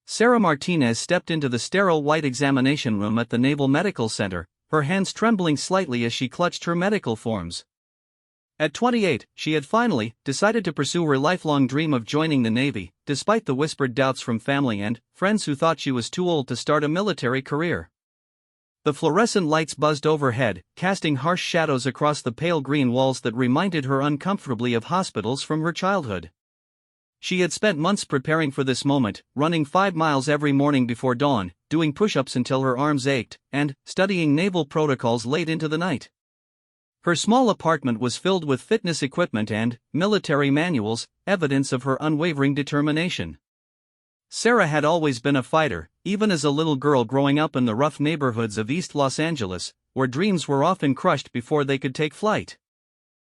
Sarah Martinez stepped into the sterile white examination room at the Naval Medical Center, her hands trembling slightly as she clutched her medical forms. At 28, she had finally decided to pursue her lifelong dream of joining the Navy, despite the whispered doubts from family and friends who thought she was too old to start a military career. The fluorescent lights buzzed overhead, casting harsh shadows across the pale green walls that reminded her uncomfortably of hospitals from her childhood. She had spent months preparing for this moment, running 5 miles every morning before dawn, doing push-ups until her arms ached, and studying naval protocols late into the night. Her small apartment was filled with fitness equipment and military manuals, evidence of her unwavering determination. Sarah had always been a fighter, even as a little girl growing up in the rough neighborhoods of East Los Angeles, where dreams were often crushed before they could take flight.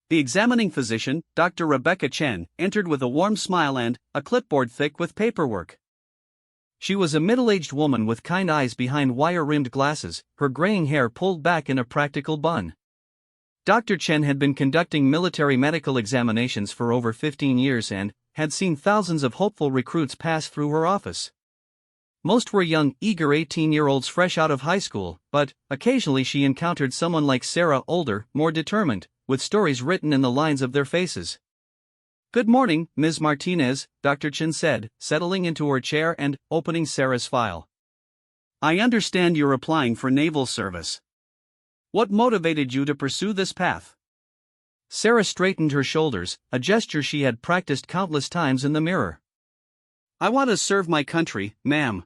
The examining physician, Dr. Rebecca Chen, entered with a warm smile and a clipboard thick with paperwork. She was a middle-aged woman with kind eyes behind wire-rimmed glasses, her graying hair pulled back in a practical bun. Dr. Chen had been conducting military medical examinations for over 15 years and had seen thousands of hopeful recruits pass through her office. Most were young, eager 18-year-olds fresh out of high school, but occasionally she encountered someone like Sarah, older, more determined, with stories written in the lines of their faces. "Good morning, Ms. Martinez," Dr. Chen said, settling into her chair and opening Sarah's file. "I understand you're applying for naval service. What motivated you to pursue this path?" Sarah straightened her shoulders, a gesture she had practiced countless times in the mirror. "I want to serve my country, ma'am.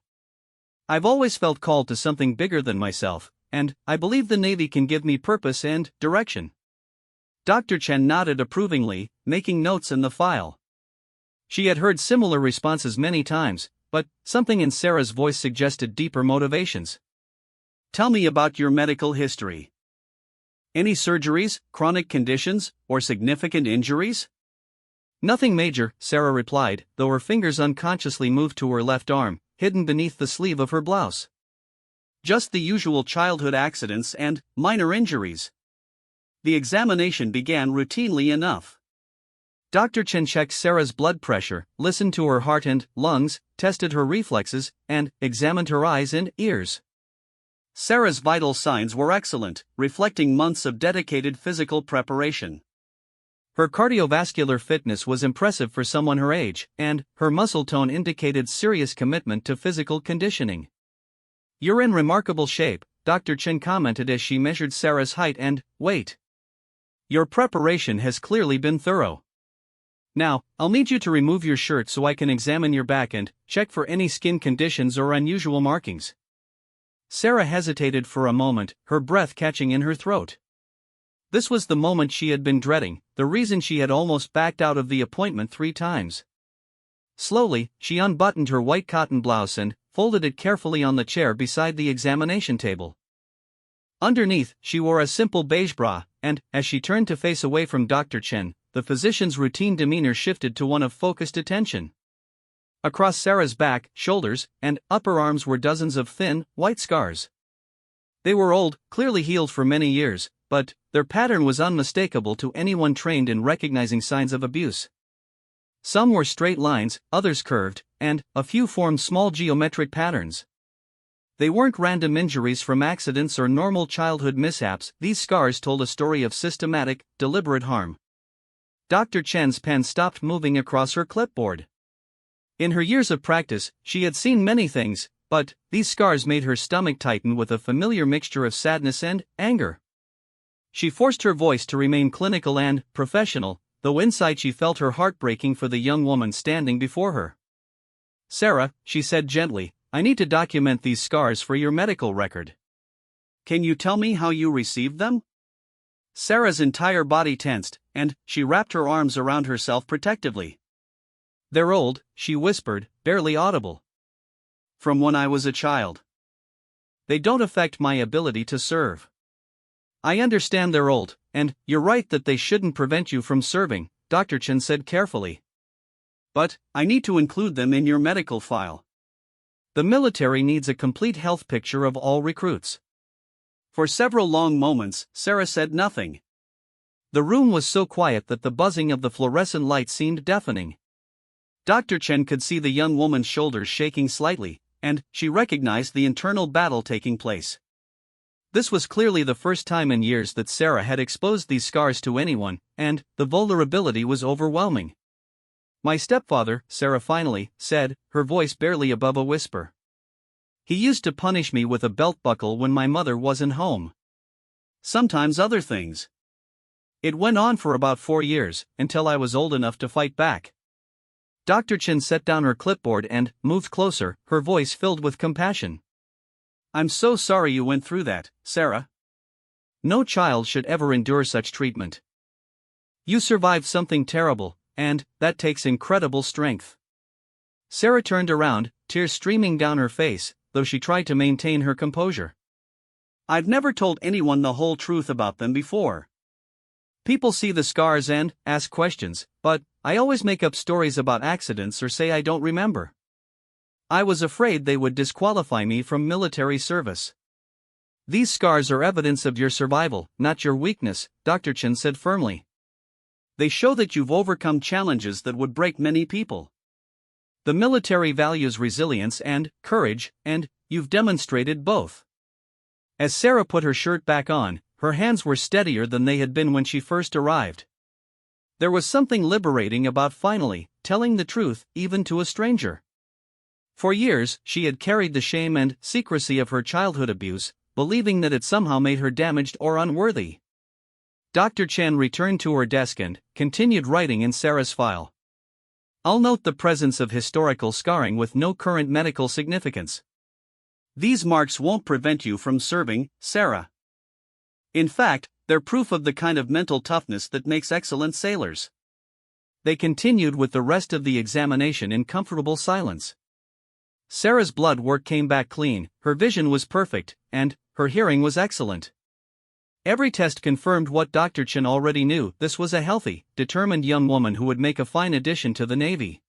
I've always felt called to something bigger than myself, and I believe the Navy can give me purpose and direction." Dr. Chen nodded approvingly, making notes in the file. She had heard similar responses many times, but something in Sarah's voice suggested deeper motivations. "Tell me about your medical history. Any surgeries, chronic conditions, or significant injuries?" "Nothing major," Sarah replied, though her fingers unconsciously moved to her left arm, hidden beneath the sleeve of her blouse. "Just the usual childhood accidents and minor injuries." The examination began routinely enough. Dr. Chen checked Sarah's blood pressure, listened to her heart and lungs, tested her reflexes, and examined her eyes and ears. Sarah's vital signs were excellent, reflecting months of dedicated physical preparation. Her cardiovascular fitness was impressive for someone her age, and her muscle tone indicated serious commitment to physical conditioning. "You're in remarkable shape," Dr. Chen commented as she measured Sarah's height and weight. "Your preparation has clearly been thorough. Now, I'll need you to remove your shirt so I can examine your back and check for any skin conditions or unusual markings." Sarah hesitated for a moment, her breath catching in her throat. This was the moment she had been dreading, the reason she had almost backed out of the appointment 3 times. Slowly, she unbuttoned her white cotton blouse and folded it carefully on the chair beside the examination table. Underneath, she wore a simple beige bra, and, as she turned to face away from Dr. Chen, the physician's routine demeanor shifted to one of focused attention. Across Sarah's back, shoulders, and upper arms were dozens of thin, white scars. They were old, clearly healed for many years, but their pattern was unmistakable to anyone trained in recognizing signs of abuse. Some were straight lines, others curved, and a few formed small geometric patterns. They weren't random injuries from accidents or normal childhood mishaps, these scars told a story of systematic, deliberate harm. Dr. Chen's pen stopped moving across her clipboard. In her years of practice, she had seen many things, but these scars made her stomach tighten with a familiar mixture of sadness and anger. She forced her voice to remain clinical and professional, though inside she felt her heart breaking for the young woman standing before her. "Sarah," she said gently, "I need to document these scars for your medical record. Can you tell me how you received them?" Sarah's entire body tensed, and she wrapped her arms around herself protectively. "They're old," she whispered, barely audible. "From when I was a child. They don't affect my ability to serve." "I understand they're old, and you're right that they shouldn't prevent you from serving," Dr. Chen said carefully. "But I need to include them in your medical file. The military needs a complete health picture of all recruits." For several long moments, Sarah said nothing. The room was so quiet that the buzzing of the fluorescent light seemed deafening. Dr. Chen could see the young woman's shoulders shaking slightly, and she recognized the internal battle taking place. This was clearly the first time in years that Sarah had exposed these scars to anyone, and the vulnerability was overwhelming. "My stepfather," Sarah finally said, her voice barely above a whisper. "He used to punish me with a belt buckle when my mother wasn't home. Sometimes other things. It went on for about 4 years, until I was old enough to fight back." Dr. Chen set down her clipboard and moved closer, her voice filled with compassion. "I'm so sorry you went through that, Sarah. No child should ever endure such treatment. You survived something terrible, and that takes incredible strength." Sarah turned around, tears streaming down her face, though she tried to maintain her composure. "I've never told anyone the whole truth about them before. People see the scars and ask questions, but I always make up stories about accidents or say I don't remember. I was afraid they would disqualify me from military service." "These scars are evidence of your survival, not your weakness," Dr. Chen said firmly. "They show that you've overcome challenges that would break many people. The military values resilience and courage, and you've demonstrated both." As Sarah put her shirt back on, her hands were steadier than they had been when she first arrived. There was something liberating about finally telling the truth, even to a stranger. For years, she had carried the shame and secrecy of her childhood abuse, believing that it somehow made her damaged or unworthy. Dr. Chen returned to her desk and continued writing in Sarah's file. "I'll note the presence of historical scarring with no current medical significance. These marks won't prevent you from serving, Sarah. In fact, they're proof of the kind of mental toughness that makes excellent sailors." They continued with the rest of the examination in comfortable silence. Sarah's blood work came back clean, her vision was perfect, and her hearing was excellent. Every test confirmed what Dr. Chen already knew: this was a healthy, determined young woman who would make a fine addition to the Navy.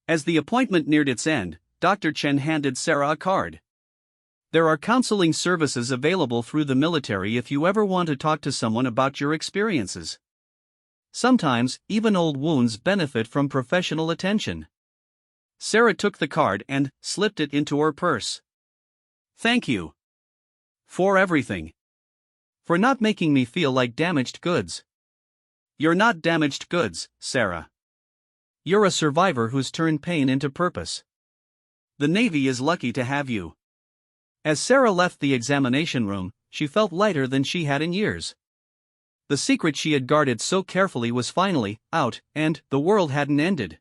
As the appointment neared its end, Dr. Chen handed Sarah a card. "There are counseling services available through the military if you ever want to talk to someone about your experiences. Sometimes, even old wounds benefit from professional attention." Sarah took the card and slipped it into her purse. "Thank you. For everything. For not making me feel like damaged goods." "You're not damaged goods, Sarah. You're a survivor who's turned pain into purpose. The Navy is lucky to have you." As Sarah left the examination room, she felt lighter than she had in years. The secret she had guarded so carefully was finally out, and the world hadn't ended.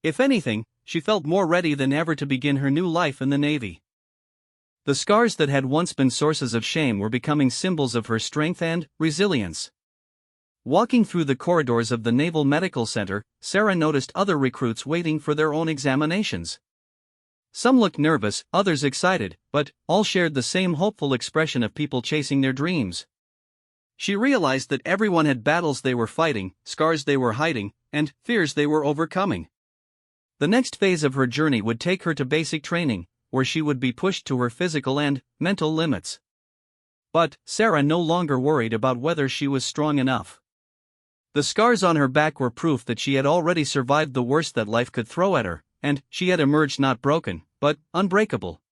If anything, she felt more ready than ever to begin her new life in the Navy. The scars that had once been sources of shame were becoming symbols of her strength and resilience. Walking through the corridors of the Naval Medical Center, Sarah noticed other recruits waiting for their own examinations. Some looked nervous, others excited, but all shared the same hopeful expression of people chasing their dreams. She realized that everyone had battles they were fighting, scars they were hiding, and fears they were overcoming. The next phase of her journey would take her to basic training, where she would be pushed to her physical and mental limits. But Sarah no longer worried about whether she was strong enough. The scars on her back were proof that she had already survived the worst that life could throw at her, and she had emerged not broken, but unbreakable.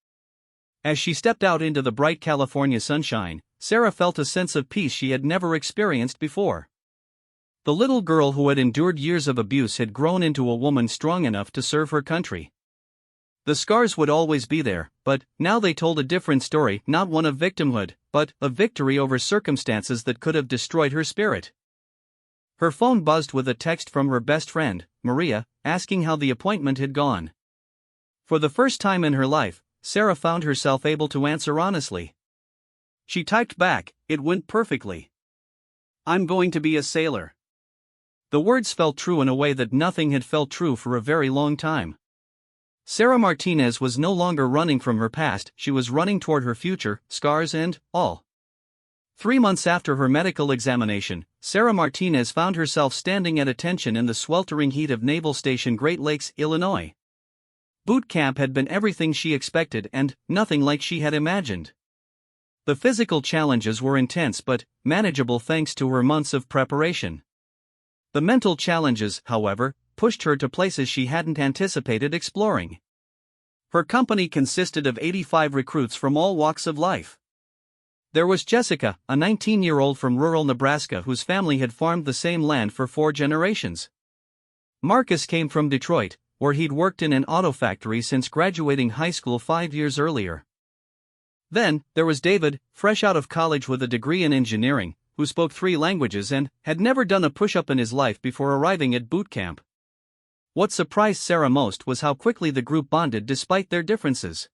As she stepped out into the bright California sunshine, Sarah felt a sense of peace she had never experienced before. The little girl who had endured years of abuse had grown into a woman strong enough to serve her country. The scars would always be there, but now they told a different story, not one of victimhood, but of victory over circumstances that could have destroyed her spirit. Her phone buzzed with a text from her best friend, Maria, asking how the appointment had gone. For the first time in her life, Sarah found herself able to answer honestly. She typed back, "It went perfectly. I'm going to be a sailor." The words felt true in a way that nothing had felt true for a very long time. Sarah Martinez was no longer running from her past, she was running toward her future, scars and all. 3 months after her medical examination, Sarah Martinez found herself standing at attention in the sweltering heat of Naval Station Great Lakes, Illinois. Boot camp had been everything she expected and nothing like she had imagined. The physical challenges were intense but manageable thanks to her months of preparation. The mental challenges, however, pushed her to places she hadn't anticipated exploring. Her company consisted of 85 recruits from all walks of life. There was Jessica, a 19-year-old from rural Nebraska whose family had farmed the same land for 4 generations. Marcus came from Detroit, where he'd worked in an auto factory since graduating high school 5 years earlier. Then, there was David, fresh out of college with a degree in engineering, who spoke 3 languages and had never done a push-up in his life before arriving at boot camp. What surprised Sarah most was how quickly the group bonded despite their differences.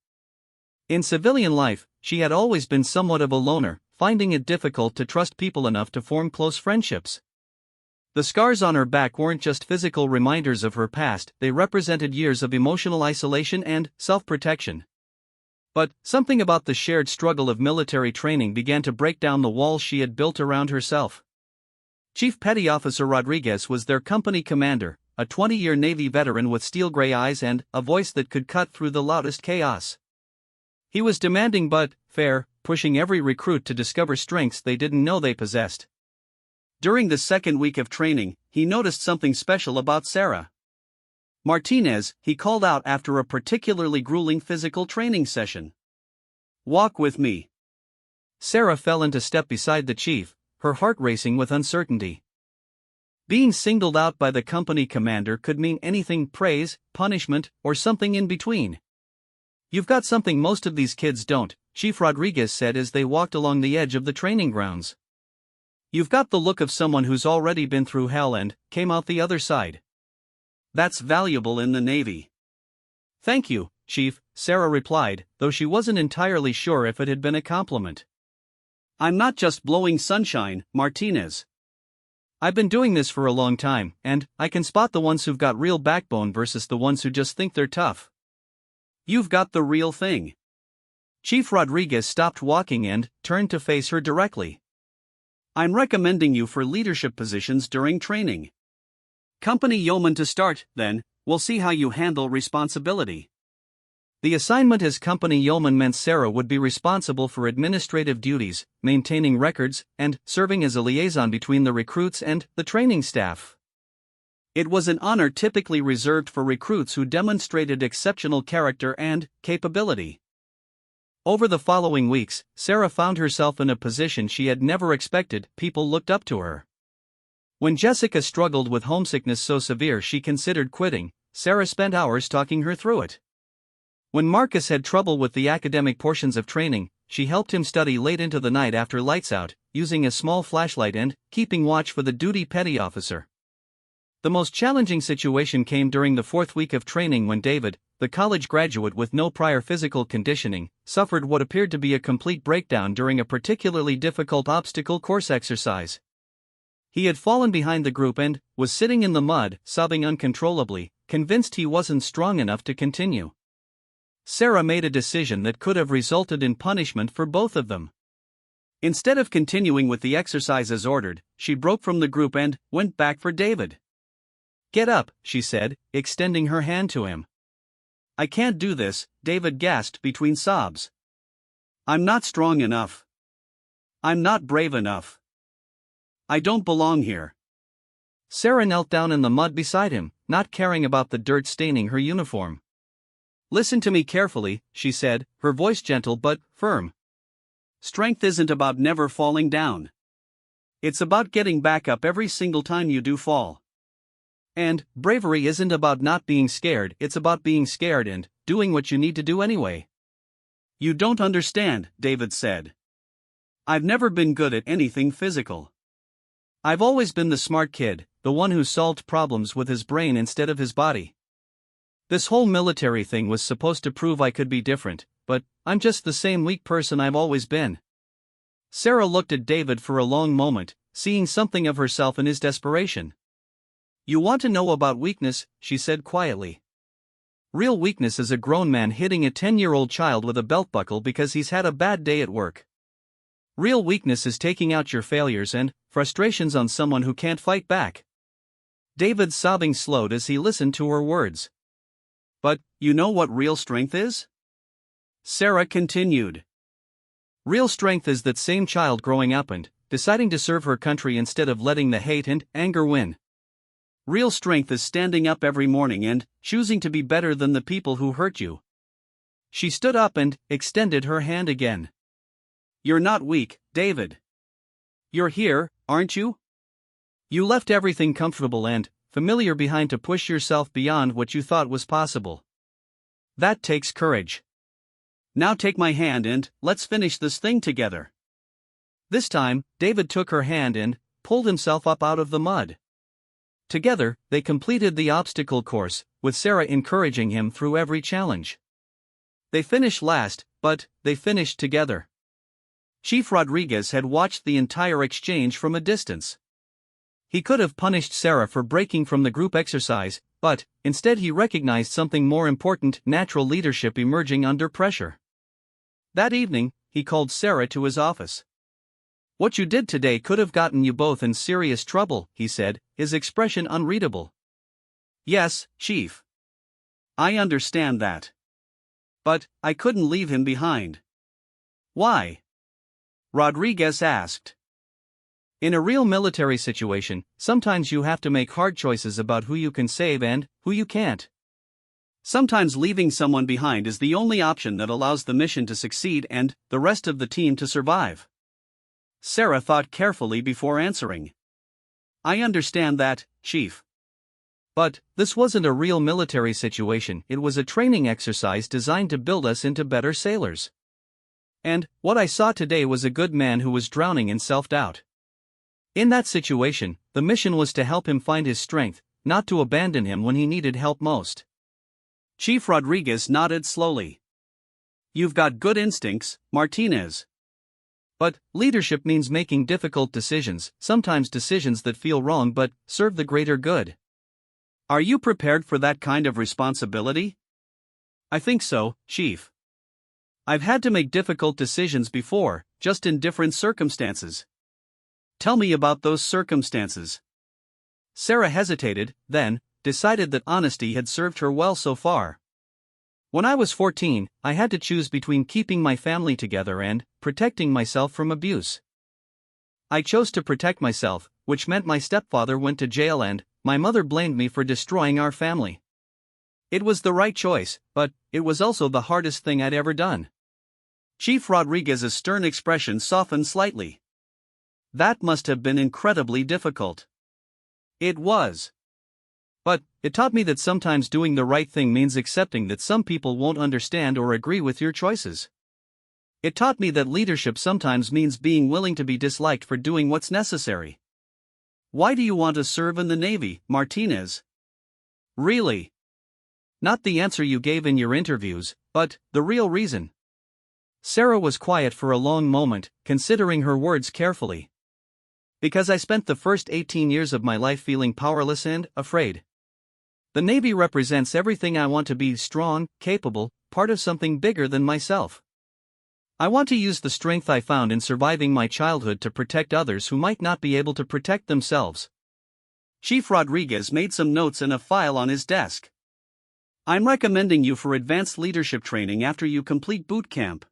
In civilian life, she had always been somewhat of a loner, finding it difficult to trust people enough to form close friendships. The scars on her back weren't just physical reminders of her past, they represented years of emotional isolation and self-protection. But something about the shared struggle of military training began to break down the walls she had built around herself. Chief Petty Officer Rodriguez was their company commander, a 20-year Navy veteran with steel-gray eyes and a voice that could cut through the loudest chaos. He was demanding but fair, pushing every recruit to discover strengths they didn't know they possessed. During the second week of training, he noticed something special about Sarah. Martinez, he called out after a particularly grueling physical training session. "Walk with me." Sarah fell into step beside the chief, her heart racing with uncertainty. Being singled out by the company commander could mean anything: praise, punishment, or something in between. "You've got something most of these kids don't," Chief Rodriguez said as they walked along the edge of the training grounds. "You've got the look of someone who's already been through hell and came out the other side. That's valuable in the Navy." "Thank you, Chief," Sarah replied, though she wasn't entirely sure if it had been a compliment. "I'm not just blowing sunshine, Martinez. I've been doing this for a long time, and I can spot the ones who've got real backbone versus the ones who just think they're tough. You've got the real thing." Chief Rodriguez stopped walking and turned to face her directly. "I'm recommending you for leadership positions during training. Company yeoman to start, then, we'll see how you handle responsibility." The assignment as company yeoman meant Sarah would be responsible for administrative duties, maintaining records, and serving as a liaison between the recruits and the training staff. It was an honor typically reserved for recruits who demonstrated exceptional character and capability. Over the following weeks, Sarah found herself in a position she had never expected. People looked up to her. When Jessica struggled with homesickness so severe she considered quitting, Sarah spent hours talking her through it. When Marcus had trouble with the academic portions of training, she helped him study late into the night after lights out, using a small flashlight and keeping watch for the duty petty officer. The most challenging situation came during the 4th week of training when David, the college graduate with no prior physical conditioning, suffered what appeared to be a complete breakdown during a particularly difficult obstacle course exercise. He had fallen behind the group and was sitting in the mud, sobbing uncontrollably, convinced he wasn't strong enough to continue. Sarah made a decision that could have resulted in punishment for both of them. Instead of continuing with the exercise as ordered, she broke from the group and went back for David. "Get up," she said, extending her hand to him. "I can't do this," David gasped between sobs. "I'm not strong enough. I'm not brave enough. I don't belong here." Sarah knelt down in the mud beside him, not caring about the dirt staining her uniform. "Listen to me carefully," she said, her voice gentle but firm. "Strength isn't about never falling down. It's about getting back up every single time you do fall. And bravery isn't about not being scared, it's about being scared and doing what you need to do anyway." "You don't understand," David said. "I've never been good at anything physical. I've always been the smart kid, the one who solved problems with his brain instead of his body. This whole military thing was supposed to prove I could be different, but I'm just the same weak person I've always been." Sarah looked at David for a long moment, seeing something of herself in his desperation. "You want to know about weakness," she said quietly. "Real weakness is a grown man hitting a 10-year-old child with a belt buckle because he's had a bad day at work. Real weakness is taking out your failures and frustrations on someone who can't fight back." David's sobbing slowed as he listened to her words. "But, you know what real strength is?" Sarah continued. "Real strength is that same child growing up and deciding to serve her country instead of letting the hate and anger win. Real strength is standing up every morning and choosing to be better than the people who hurt you. She stood up and extended her hand again. You're not weak, David. You're here, aren't you? You left everything comfortable and familiar behind to push yourself beyond what you thought was possible. That takes courage. Now take my hand and let's finish this thing together. This time, David took her hand and pulled himself up out of the mud. Together, they completed the obstacle course, with Sarah encouraging him through every challenge. They finished last, but they finished together. Chief Rodriguez had watched the entire exchange from a distance. He could have punished Sarah for breaking from the group exercise, but instead he recognized something more important: natural leadership emerging under pressure. That evening, he called Sarah to his office. What you did today could have gotten you both in serious trouble, he said, his expression unreadable. Yes, Chief. I understand that. But I couldn't leave him behind. Why? Rodriguez asked. In a real military situation, sometimes you have to make hard choices about who you can save and who you can't. Sometimes leaving someone behind is the only option that allows the mission to succeed and the rest of the team to survive. Sarah thought carefully before answering. I understand that, Chief. But this wasn't a real military situation, it was a training exercise designed to build us into better sailors. And what I saw today was a good man who was drowning in self-doubt. In that situation, the mission was to help him find his strength, not to abandon him when he needed help most. Chief Rodriguez nodded slowly. You've got good instincts, Martinez. But leadership means making difficult decisions, sometimes decisions that feel wrong but serve the greater good. Are you prepared for that kind of responsibility? I think so, Chief. I've had to make difficult decisions before, just in different circumstances. Tell me about those circumstances. Sarah hesitated, then decided that honesty had served her well so far. When I was 14, I had to choose between keeping my family together and protecting myself from abuse. I chose to protect myself, which meant my stepfather went to jail and my mother blamed me for destroying our family. It was the right choice, but it was also the hardest thing I'd ever done. Chief Rodriguez's stern expression softened slightly. That must have been incredibly difficult. It was. But it taught me that sometimes doing the right thing means accepting that some people won't understand or agree with your choices. It taught me that leadership sometimes means being willing to be disliked for doing what's necessary. Why do you want to serve in the Navy, Martinez? Really? Not the answer you gave in your interviews, but the real reason. Sarah was quiet for a long moment, considering her words carefully. Because I spent the first 18 years of my life feeling powerless and afraid. The Navy represents everything I want to be: strong, capable, part of something bigger than myself. I want to use the strength I found in surviving my childhood to protect others who might not be able to protect themselves. Chief Rodriguez made some notes in a file on his desk. I'm recommending you for advanced leadership training after you complete boot camp.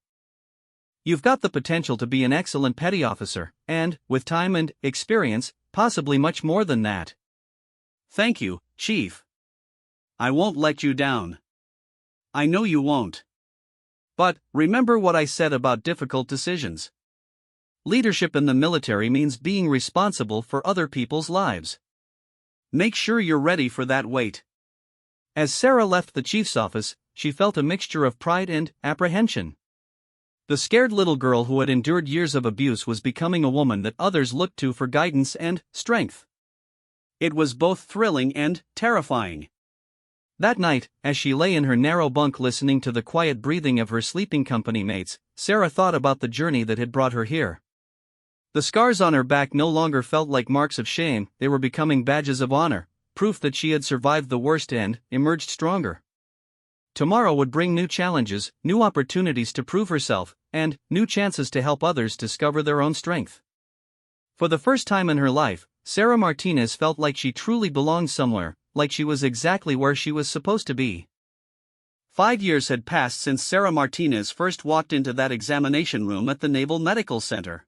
You've got the potential to be an excellent petty officer, and, with time and experience, possibly much more than that. Thank you, Chief. I won't let you down. I know you won't. But remember what I said about difficult decisions. Leadership in the military means being responsible for other people's lives. Make sure you're ready for that weight. As Sarah left the chief's office, she felt a mixture of pride and apprehension. The scared little girl who had endured years of abuse was becoming a woman that others looked to for guidance and strength. It was both thrilling and terrifying. That night, as she lay in her narrow bunk listening to the quiet breathing of her sleeping company mates, Sarah thought about the journey that had brought her here. The scars on her back no longer felt like marks of shame, they were becoming badges of honor, proof that she had survived the worst and emerged stronger. Tomorrow would bring new challenges, new opportunities to prove herself, and new chances to help others discover their own strength. For the first time in her life, Sarah Martinez felt like she truly belonged somewhere, like she was exactly where she was supposed to be. 5 years had passed since Sarah Martinez first walked into that examination room at the Naval Medical Center.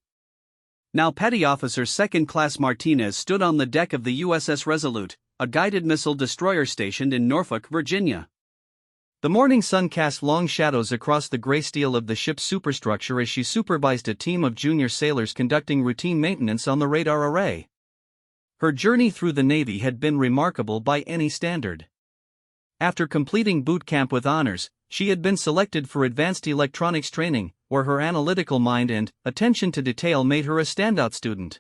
Now Petty Officer Second Class Martinez stood on the deck of the USS Resolute, a guided missile destroyer stationed in Norfolk, Virginia. The morning sun cast long shadows across the gray steel of the ship's superstructure as she supervised a team of junior sailors conducting routine maintenance on the radar array. Her journey through the Navy had been remarkable by any standard. After completing boot camp with honors, she had been selected for advanced electronics training, where her analytical mind and attention to detail made her a standout student.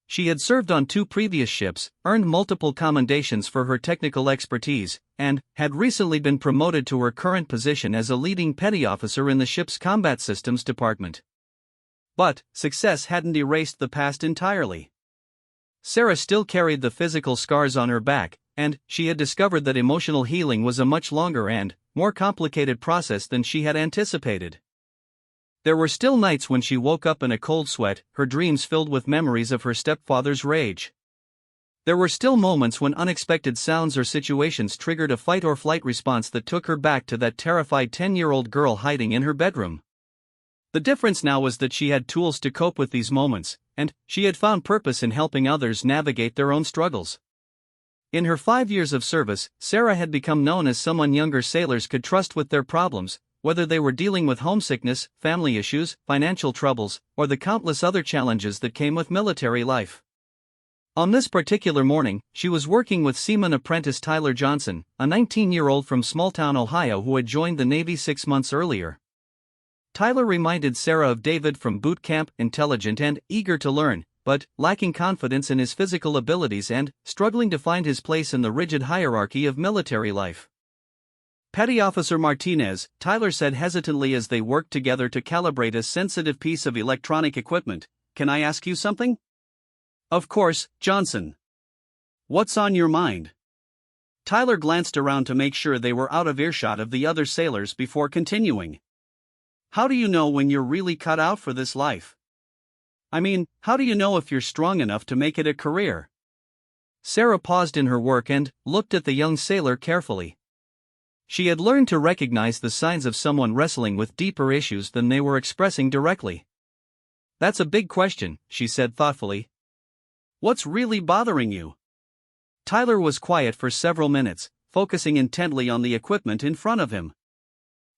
She had served on 2 previous ships, earned multiple commendations for her technical expertise, and had recently been promoted to her current position as a leading petty officer in the ship's combat systems department. But success hadn't erased the past entirely. Sarah still carried the physical scars on her back, and she had discovered that emotional healing was a much longer and more complicated process than she had anticipated. There were still nights when she woke up in a cold sweat, her dreams filled with memories of her stepfather's rage. There were still moments when unexpected sounds or situations triggered a fight-or-flight response that took her back to that terrified 10-year-old girl hiding in her bedroom. The difference now was that she had tools to cope with these moments, and she had found purpose in helping others navigate their own struggles. In her 5 years of service, Sarah had become known as someone younger sailors could trust with their problems, whether they were dealing with homesickness, family issues, financial troubles, or the countless other challenges that came with military life. On this particular morning, she was working with seaman apprentice Tyler Johnson, a 19-year-old from small-town Ohio who had joined the Navy 6 months earlier. Tyler reminded Sarah of David from boot camp, intelligent and eager to learn, but lacking confidence in his physical abilities and struggling to find his place in the rigid hierarchy of military life. Petty Officer Martinez, Tyler said hesitantly as they worked together to calibrate a sensitive piece of electronic equipment, "Can I ask you something?" "Of course, Johnson. What's on your mind?" Tyler glanced around to make sure they were out of earshot of the other sailors before continuing. "How do you know when you're really cut out for this life? I mean, how do you know if you're strong enough to make it a career?" Sarah paused in her work and looked at the young sailor carefully. She had learned to recognize the signs of someone wrestling with deeper issues than they were expressing directly. "That's a big question," she said thoughtfully. "What's really bothering you?" Tyler was quiet for several minutes, focusing intently on the equipment in front of him.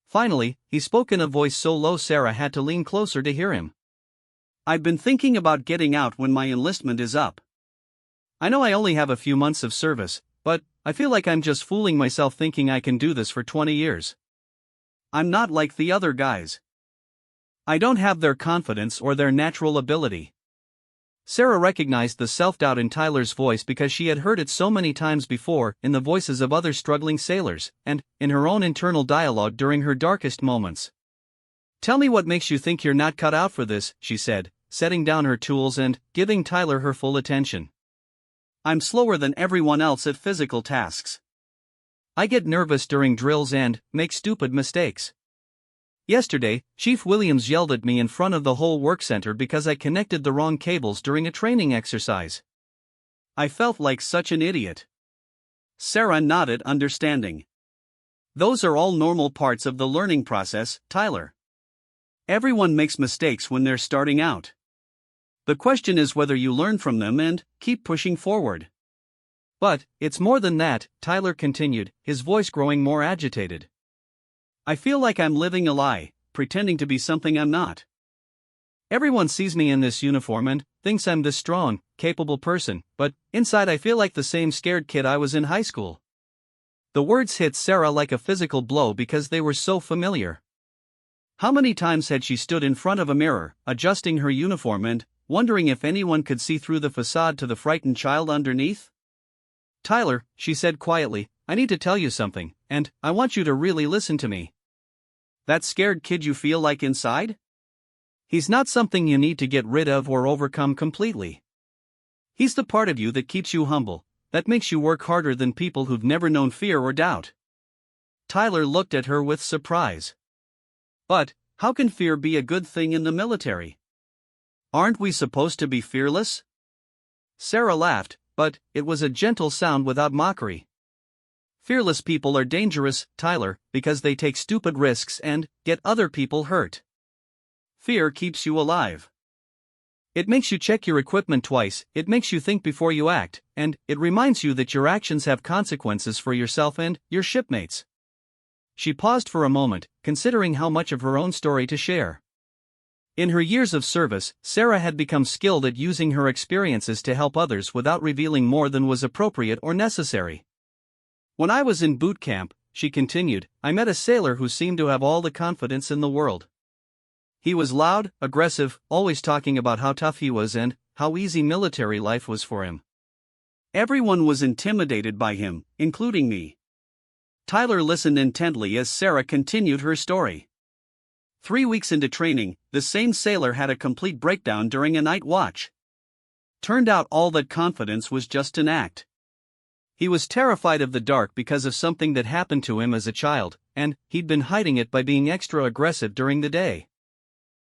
Finally, he spoke in a voice so low Sarah had to lean closer to hear him. "I've been thinking about getting out when my enlistment is up. I know I only have a few months of service, but I feel like I'm just fooling myself thinking I can do this for 20 years. I'm not like the other guys. I don't have their confidence or their natural ability." Sarah recognized the self-doubt in Tyler's voice because she had heard it so many times before in the voices of other struggling sailors, and in her own internal dialogue during her darkest moments. "Tell me what makes you think you're not cut out for this," she said, setting down her tools and giving Tyler her full attention. "I'm slower than everyone else at physical tasks. I get nervous during drills and make stupid mistakes. Yesterday, Chief Williams yelled at me in front of the whole work center because I connected the wrong cables during a training exercise. I felt like such an idiot." Sarah nodded, understanding. "Those are all normal parts of the learning process, Tyler. Everyone makes mistakes when they're starting out. The question is whether you learn from them and keep pushing forward." "But it's more than that," Tyler continued, his voice growing more agitated. "I feel like I'm living a lie, pretending to be something I'm not. Everyone sees me in this uniform and thinks I'm this strong, capable person, but inside I feel like the same scared kid I was in high school." The words hit Sarah like a physical blow because they were so familiar. How many times had she stood in front of a mirror, adjusting her uniform and wondering if anyone could see through the facade to the frightened child underneath? "Tyler," she said quietly, "I need to tell you something, and I want you to really listen to me. That scared kid you feel like inside? He's not something you need to get rid of or overcome completely. He's the part of you that keeps you humble, that makes you work harder than people who've never known fear or doubt." Tyler looked at her with surprise. "But how can fear be a good thing in the military? Aren't we supposed to be fearless?" Sarah laughed, but it was a gentle sound without mockery. "Fearless people are dangerous, Tyler, because they take stupid risks and get other people hurt. Fear keeps you alive. It makes you check your equipment twice, it makes you think before you act, and it reminds you that your actions have consequences for yourself and your shipmates. She paused for a moment, considering how much of her own story to share. In her years of service, Sarah had become skilled at using her experiences to help others without revealing more than was appropriate or necessary. When I was in boot camp, she continued, I met a sailor who seemed to have all the confidence in the world. He was loud, aggressive, always talking about how tough he was and how easy military life was for him. Everyone was intimidated by him, including me. Tyler listened intently as Sarah continued her story. 3 weeks into training, the same sailor had a complete breakdown during a night watch. Turned out all that confidence was just an act. He was terrified of the dark because of something that happened to him as a child, and he'd been hiding it by being extra aggressive during the day.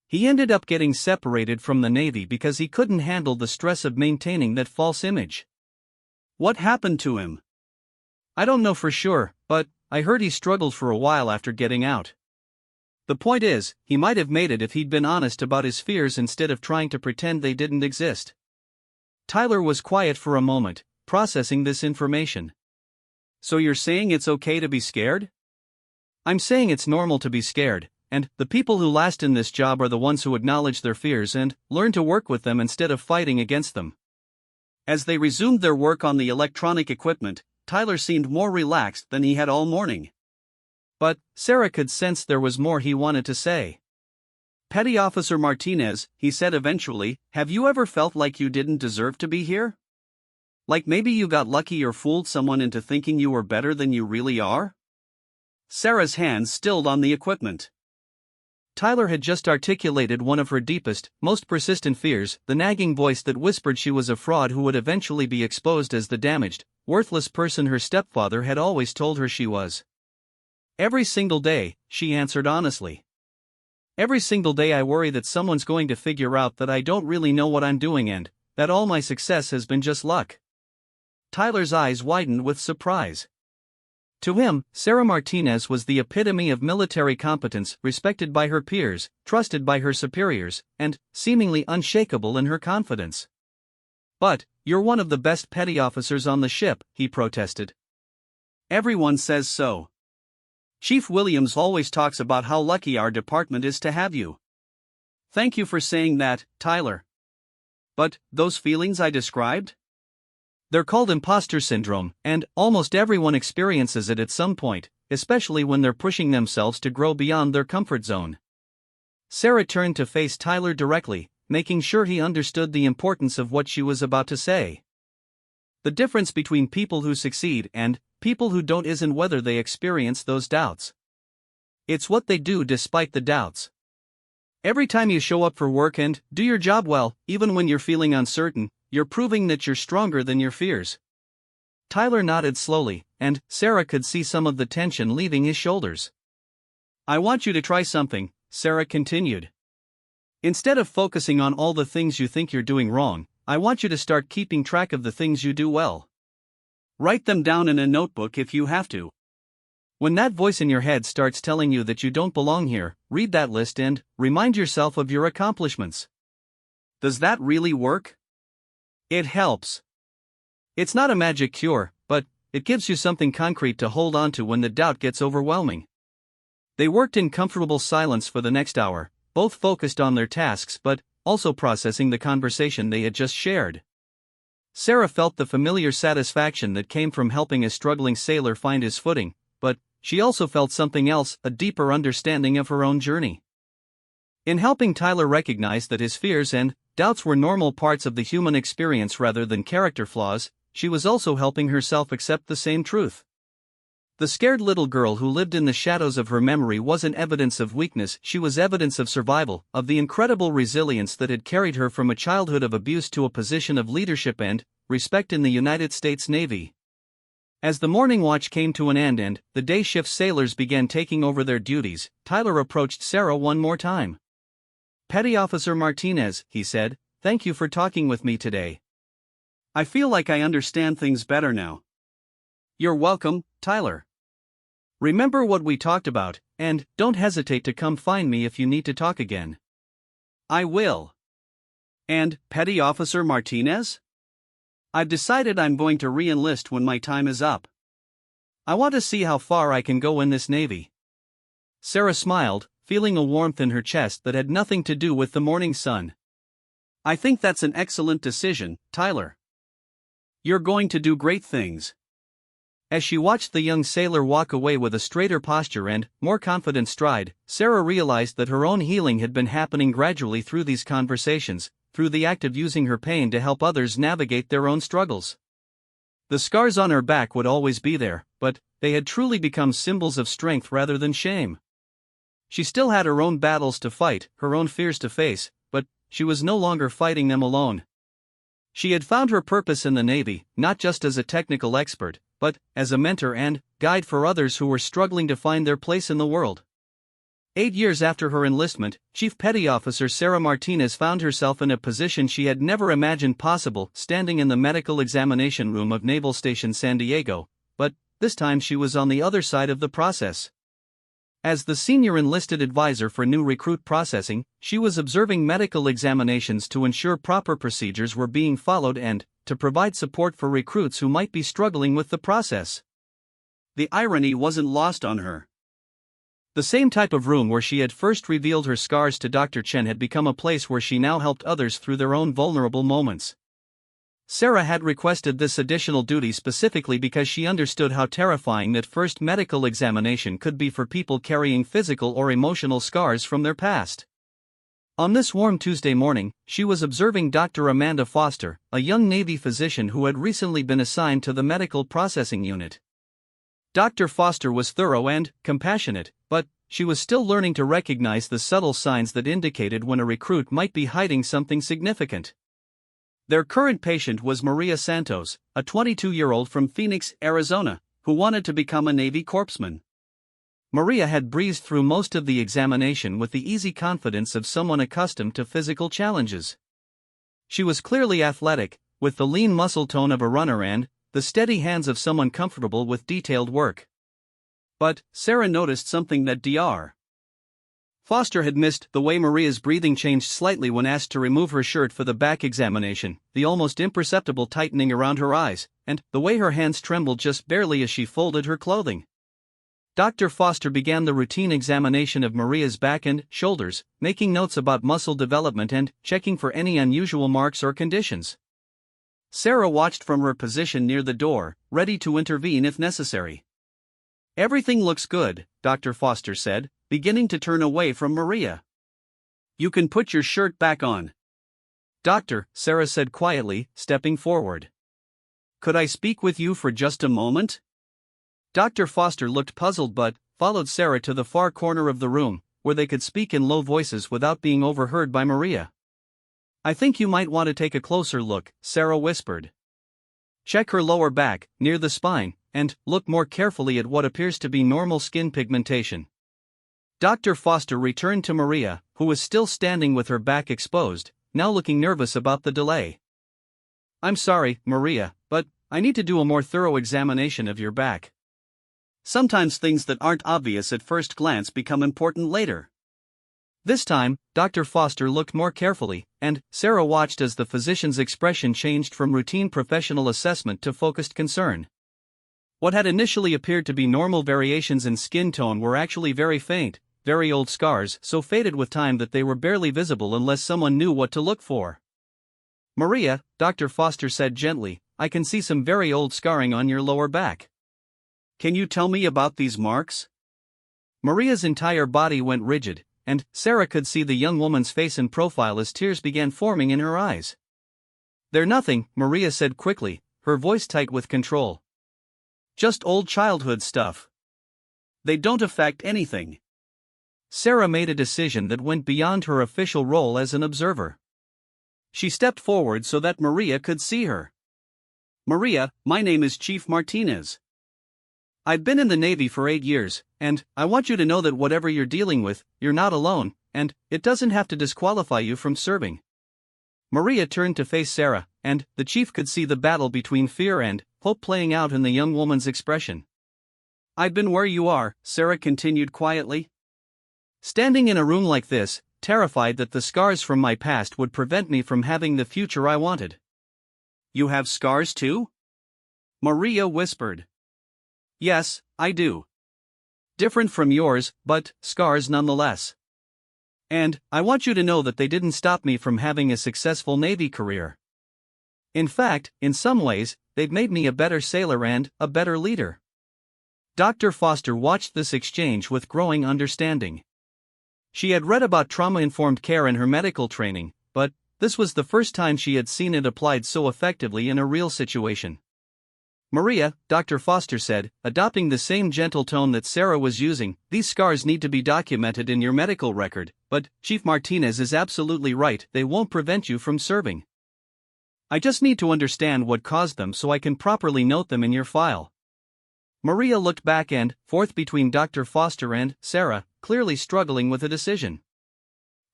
He ended up getting separated from the Navy because he couldn't handle the stress of maintaining that false image. What happened to him? I don't know for sure, but I heard he struggled for a while after getting out. The point is, he might have made it if he'd been honest about his fears instead of trying to pretend they didn't exist. Tyler was quiet for a moment, processing this information. So you're saying it's okay to be scared? I'm saying it's normal to be scared. And the people who last in this job are the ones who acknowledge their fears and learn to work with them instead of fighting against them. As they resumed their work on the electronic equipment, Tyler seemed more relaxed than he had all morning. But Sarah could sense there was more he wanted to say. Petty Officer Martinez, he said eventually, have you ever felt like you didn't deserve to be here? Like maybe you got lucky or fooled someone into thinking you were better than you really are? Sarah's hands stilled on the equipment. Tyler had just articulated one of her deepest, most persistent fears, the nagging voice that whispered she was a fraud who would eventually be exposed as the damaged, worthless person her stepfather had always told her she was. Every single day, she answered honestly. Every single day I worry that someone's going to figure out that I don't really know what I'm doing and that all my success has been just luck. Tyler's eyes widened with surprise. To him, Sarah Martinez was the epitome of military competence, respected by her peers, trusted by her superiors, and seemingly unshakable in her confidence. But, you're one of the best petty officers on the ship, he protested. Everyone says so. Chief Williams always talks about how lucky our department is to have you. Thank you for saying that, Tyler. But, those feelings I described? They're called imposter syndrome, and almost everyone experiences it at some point, especially when they're pushing themselves to grow beyond their comfort zone. Sarah turned to face Tyler directly, making sure he understood the importance of what she was about to say. The difference between people who succeed and people who don't isn't whether they experience those doubts. It's what they do despite the doubts. Every time you show up for work and do your job well, even when you're feeling uncertain, you're proving that you're stronger than your fears. Tyler nodded slowly, and Sarah could see some of the tension leaving his shoulders. I want you to try something, Sarah continued. Instead of focusing on all the things you think you're doing wrong, I want you to start keeping track of the things you do well. Write them down in a notebook if you have to. When that voice in your head starts telling you that you don't belong here, read that list and remind yourself of your accomplishments. Does that really work? It helps. It's not a magic cure, but it gives you something concrete to hold on to when the doubt gets overwhelming. They worked in comfortable silence for the next hour, both focused on their tasks but also processing the conversation they had just shared. Sarah felt the familiar satisfaction that came from helping a struggling sailor find his footing, but she also felt something else, a deeper understanding of her own journey. In helping Tyler recognize that his fears and doubts were normal parts of the human experience rather than character flaws, she was also helping herself accept the same truth. The scared little girl who lived in the shadows of her memory wasn't evidence of weakness, she was evidence of survival, of the incredible resilience that had carried her from a childhood of abuse to a position of leadership and respect in the United States Navy. As the morning watch came to an end and the day shift sailors began taking over their duties, Tyler approached Sarah one more time. Petty Officer Martinez, he said, thank you for talking with me today. I feel like I understand things better now. You're welcome, Tyler. Remember what we talked about, and don't hesitate to come find me if you need to talk again. I will. And, Petty Officer Martinez? I've decided I'm going to re-enlist when my time is up. I want to see how far I can go in this Navy. Sarah smiled, feeling a warmth in her chest that had nothing to do with the morning sun. I think that's an excellent decision, Tyler. You're going to do great things. As she watched the young sailor walk away with a straighter posture and more confident stride, Sarah realized that her own healing had been happening gradually through these conversations, through the act of using her pain to help others navigate their own struggles. The scars on her back would always be there, but they had truly become symbols of strength rather than shame. She still had her own battles to fight, her own fears to face, but she was no longer fighting them alone. She had found her purpose in the Navy, not just as a technical expert, but as a mentor and guide for others who were struggling to find their place in the world. 8 years after her enlistment, Chief Petty Officer Sarah Martinez found herself in a position she had never imagined possible, standing in the medical examination room of Naval Station San Diego, but this time she was on the other side of the process. As the senior enlisted advisor for new recruit processing, she was observing medical examinations to ensure proper procedures were being followed and to provide support for recruits who might be struggling with the process. The irony wasn't lost on her. The same type of room where she had first revealed her scars to Dr. Chen had become a place where she now helped others through their own vulnerable moments. Sarah had requested this additional duty specifically because she understood how terrifying that first medical examination could be for people carrying physical or emotional scars from their past. On this warm Tuesday morning, she was observing Dr. Amanda Foster, a young Navy physician who had recently been assigned to the medical processing unit. Dr. Foster was thorough and compassionate, but she was still learning to recognize the subtle signs that indicated when a recruit might be hiding something significant. Their current patient was Maria Santos, a 22-year-old from Phoenix, Arizona, who wanted to become a Navy corpsman. Maria had breezed through most of the examination with the easy confidence of someone accustomed to physical challenges. She was clearly athletic, with the lean muscle tone of a runner and the steady hands of someone comfortable with detailed work. But Sarah noticed something that Dr. Foster had missed: the way Maria's breathing changed slightly when asked to remove her shirt for the back examination, the almost imperceptible tightening around her eyes, and the way her hands trembled just barely as she folded her clothing. Dr. Foster began the routine examination of Maria's back and shoulders, making notes about muscle development and checking for any unusual marks or conditions. Sarah watched from her position near the door, ready to intervene if necessary. "Everything looks good," Dr. Foster said, beginning to turn away from Maria. "You can put your shirt back on." "Doctor," Sarah said quietly, stepping forward. "Could I speak with you for just a moment?" Dr. Foster looked puzzled but followed Sarah to the far corner of the room, where they could speak in low voices without being overheard by Maria. "I think you might want to take a closer look," Sarah whispered. "Check her lower back, near the spine, and look more carefully at what appears to be normal skin pigmentation." Dr. Foster returned to Maria, who was still standing with her back exposed, now looking nervous about the delay. "I'm sorry, Maria, but I need to do a more thorough examination of your back. Sometimes things that aren't obvious at first glance become important later." This time, Dr. Foster looked more carefully, and Sarah watched as the physician's expression changed from routine professional assessment to focused concern. What had initially appeared to be normal variations in skin tone were actually very faint, very old scars, so faded with time that they were barely visible unless someone knew what to look for. "Maria," Dr. Foster said gently, "I can see some very old scarring on your lower back. Can you tell me about these marks?" Maria's entire body went rigid, and Sarah could see the young woman's face in profile as tears began forming in her eyes. "They're nothing," Maria said quickly, her voice tight with control. "Just old childhood stuff. They don't affect anything." Sarah made a decision that went beyond her official role as an observer. She stepped forward so that Maria could see her. "Maria, my name is Chief Martinez. I've been in the Navy for 8 years, and I want you to know that whatever you're dealing with, you're not alone, and it doesn't have to disqualify you from serving." Maria turned to face Sarah, and the chief could see the battle between fear and hope playing out in the young woman's expression. "I've been where you are," Sarah continued quietly. "Standing in a room like this, terrified that the scars from my past would prevent me from having the future I wanted. You have scars too? Maria whispered. Yes, I do. Different from yours, but scars nonetheless. And I want you to know that they didn't stop me from having a successful Navy career. In fact, in some ways, they've made me a better sailor and a better leader. Dr. Foster watched this exchange with growing understanding. She had read about trauma-informed care in her medical training, but this was the first time she had seen it applied so effectively in a real situation. Maria, Dr. Foster said, adopting the same gentle tone that Sarah was using, these scars need to be documented in your medical record, but Chief Martinez is absolutely right, they won't prevent you from serving. I just need to understand what caused them so I can properly note them in your file. Maria looked back and forth between Dr. Foster and Sarah, clearly struggling with a decision.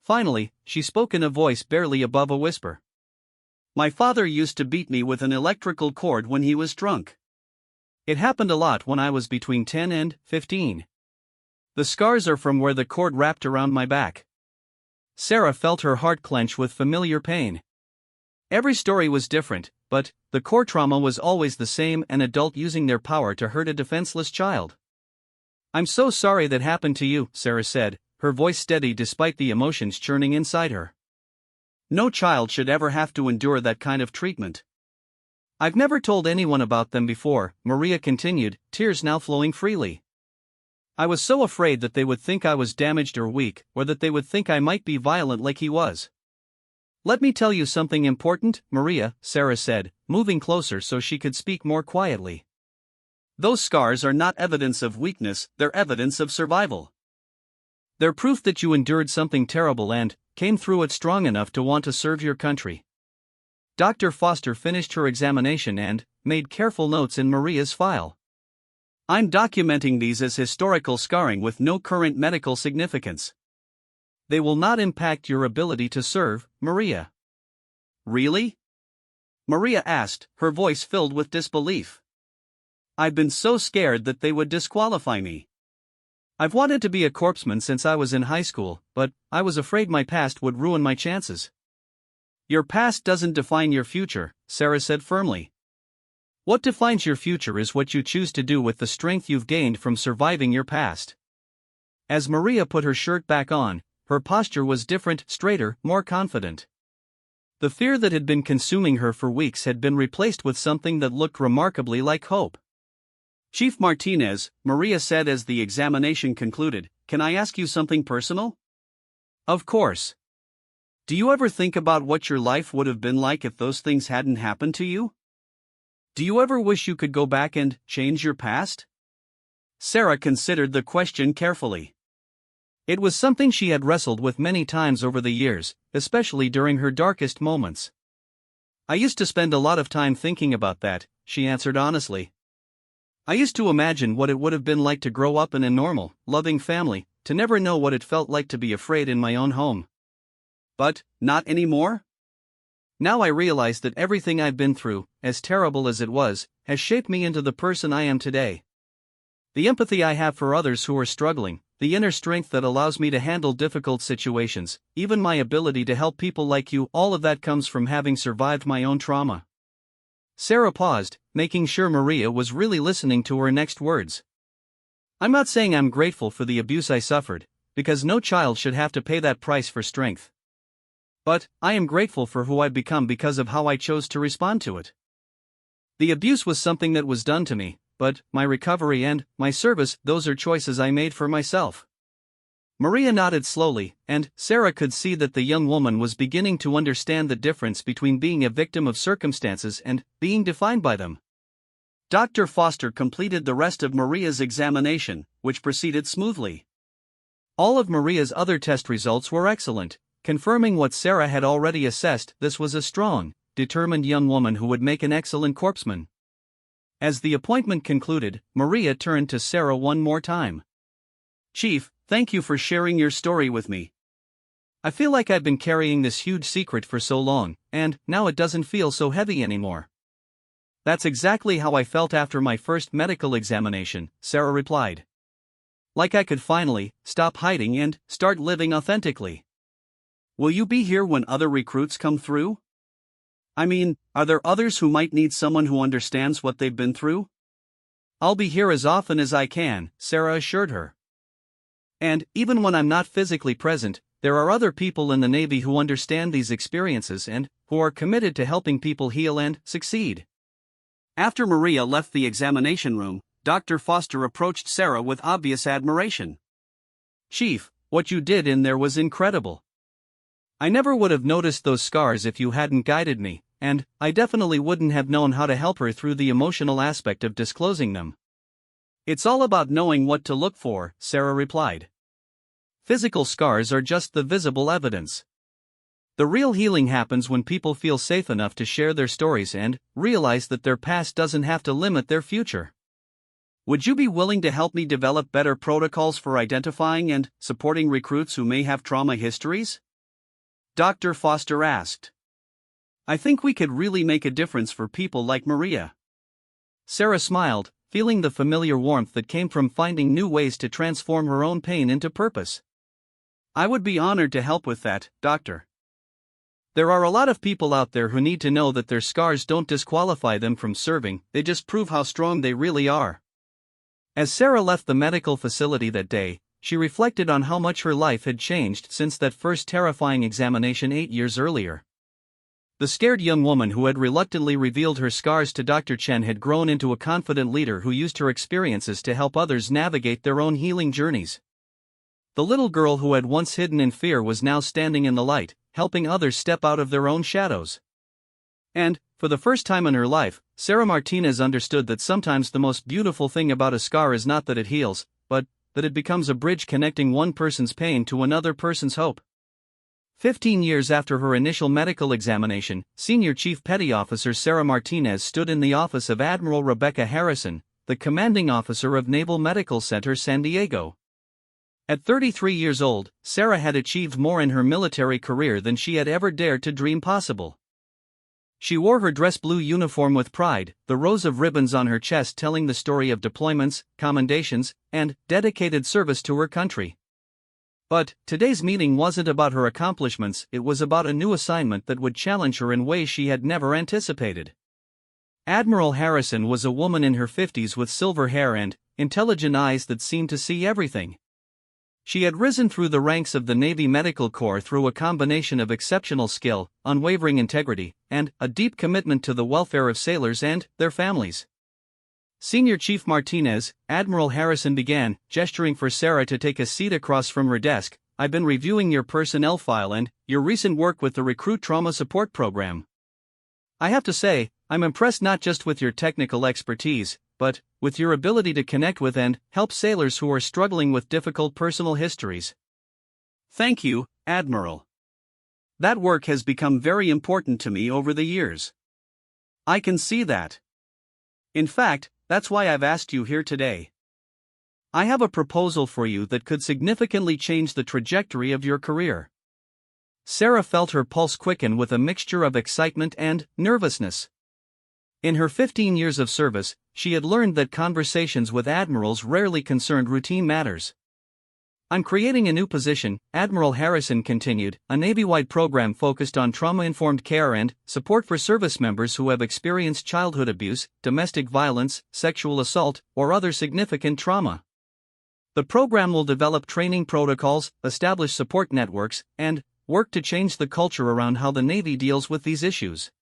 Finally, she spoke in a voice barely above a whisper. My father used to beat me with an electrical cord when he was drunk. It happened a lot when I was between 10 and 15. The scars are from where the cord wrapped around my back. Sarah felt her heart clench with familiar pain. Every story was different, but the core trauma was always the same: an adult using their power to hurt a defenseless child. I'm so sorry that happened to you, Sarah said, her voice steady despite the emotions churning inside her. No child should ever have to endure that kind of treatment. I've never told anyone about them before, Maria continued, tears now flowing freely. I was so afraid that they would think I was damaged or weak, or that they would think I might be violent like he was. Let me tell you something important, Maria, Sarah said, moving closer so she could speak more quietly. Those scars are not evidence of weakness, they're evidence of survival. They're proof that you endured something terrible and came through it strong enough to want to serve your country. Dr. Foster finished her examination and made careful notes in Maria's file. I'm documenting these as historical scarring with no current medical significance. They will not impact your ability to serve, Maria. Really? Maria asked, her voice filled with disbelief. I've been so scared that they would disqualify me. I've wanted to be a corpsman since I was in high school, but I was afraid my past would ruin my chances. Your past doesn't define your future, Sarah said firmly. What defines your future is what you choose to do with the strength you've gained from surviving your past. As Maria put her shirt back on, her posture was different, straighter, more confident. The fear that had been consuming her for weeks had been replaced with something that looked remarkably like hope. Chief Martinez, Maria said as the examination concluded, can I ask you something personal? Of course. Do you ever think about what your life would have been like if those things hadn't happened to you? Do you ever wish you could go back and change your past? Sarah considered the question carefully. It was something she had wrestled with many times over the years, especially during her darkest moments. I used to spend a lot of time thinking about that, she answered honestly. I used to imagine what it would have been like to grow up in a normal, loving family, to never know what it felt like to be afraid in my own home. But, not anymore? Now I realize that everything I've been through, as terrible as it was, has shaped me into the person I am today. The empathy I have for others who are struggling, the inner strength that allows me to handle difficult situations, even my ability to help people like you, all of that comes from having survived my own trauma. Sarah paused, making sure Maria was really listening to her next words. I'm not saying I'm grateful for the abuse I suffered, because no child should have to pay that price for strength. But I am grateful for who I've become because of how I chose to respond to it. The abuse was something that was done to me, but my recovery and my service, those are choices I made for myself. Maria nodded slowly, and Sarah could see that the young woman was beginning to understand the difference between being a victim of circumstances and being defined by them. Dr. Foster completed the rest of Maria's examination, which proceeded smoothly. All of Maria's other test results were excellent, confirming what Sarah had already assessed: this was a strong, determined young woman who would make an excellent corpsman. As the appointment concluded, Maria turned to Sarah one more time. Chief, thank you for sharing your story with me. I feel like I've been carrying this huge secret for so long, and now it doesn't feel so heavy anymore. That's exactly how I felt after my first medical examination, Sarah replied. Like I could finally stop hiding and start living authentically. Will you be here when other recruits come through? I mean, are there others who might need someone who understands what they've been through? I'll be here as often as I can, Sarah assured her. And, even when I'm not physically present, there are other people in the Navy who understand these experiences and who are committed to helping people heal and succeed. After Maria left the examination room, Dr. Foster approached Sarah with obvious admiration. Chief, what you did in there was incredible. I never would have noticed those scars if you hadn't guided me, and I definitely wouldn't have known how to help her through the emotional aspect of disclosing them. It's all about knowing what to look for, Sarah replied. Physical scars are just the visible evidence. The real healing happens when people feel safe enough to share their stories and realize that their past doesn't have to limit their future. Would you be willing to help me develop better protocols for identifying and supporting recruits who may have trauma histories? Dr. Foster asked. I think we could really make a difference for people like Maria. Sarah smiled, feeling the familiar warmth that came from finding new ways to transform her own pain into purpose. I would be honored to help with that, Doctor. There are a lot of people out there who need to know that their scars don't disqualify them from serving, they just prove how strong they really are. As Sarah left the medical facility that day, she reflected on how much her life had changed since that first terrifying examination 8 years earlier. The scared young woman who had reluctantly revealed her scars to Dr. Chen had grown into a confident leader who used her experiences to help others navigate their own healing journeys. The little girl who had once hidden in fear was now standing in the light, helping others step out of their own shadows. And, for the first time in her life, Sarah Martinez understood that sometimes the most beautiful thing about a scar is not that it heals, but that it becomes a bridge connecting one person's pain to another person's hope. 15 years after her initial medical examination, Senior Chief Petty Officer Sarah Martinez stood in the office of Admiral Rebecca Harrison, the commanding officer of Naval Medical Center San Diego. At 33 years old, Sarah had achieved more in her military career than she had ever dared to dream possible. She wore her dress blue uniform with pride, the rows of ribbons on her chest telling the story of deployments, commendations, and dedicated service to her country. But today's meeting wasn't about her accomplishments, it was about a new assignment that would challenge her in ways she had never anticipated. Admiral Harrison was a woman in her 50s with silver hair and intelligent eyes that seemed to see everything. She had risen through the ranks of the Navy Medical Corps through a combination of exceptional skill, unwavering integrity, and a deep commitment to the welfare of sailors and their families. Senior Chief Martinez, Admiral Harrison began, gesturing for Sarah to take a seat across from her desk. I've been reviewing your personnel file and your recent work with the Recruit Trauma Support Program. I have to say, I'm impressed not just with your technical expertise, but with your ability to connect with and help sailors who are struggling with difficult personal histories. Thank you, Admiral. That work has become very important to me over the years. I can see that. In fact, that's why I've asked you here today. I have a proposal for you that could significantly change the trajectory of your career. Sarah felt her pulse quicken with a mixture of excitement and nervousness. In her 15 years of service, she had learned that conversations with admirals rarely concerned routine matters. I'm creating a new position, Admiral Harrison continued, a Navy-wide program focused on trauma-informed care and support for service members who have experienced childhood abuse, domestic violence, sexual assault, or other significant trauma. The program will develop training protocols, establish support networks, and work to change the culture around how the Navy deals with these issues.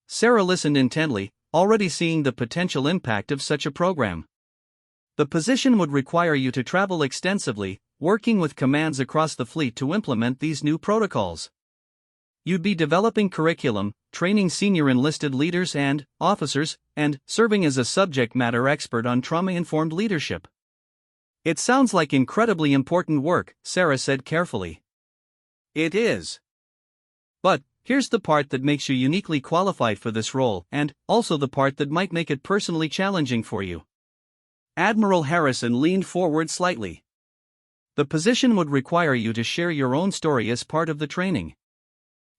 Sarah listened intently, already seeing the potential impact of such a program. The position would require you to travel extensively, working with commands across the fleet to implement these new protocols. You'd be developing curriculum, training senior enlisted leaders and officers, and serving as a subject matter expert on trauma-informed leadership. It sounds like incredibly important work, Sarah said carefully. It is. But here's the part that makes you uniquely qualified for this role, and also the part that might make it personally challenging for you. Admiral Harrison leaned forward slightly. The position would require you to share your own story as part of the training.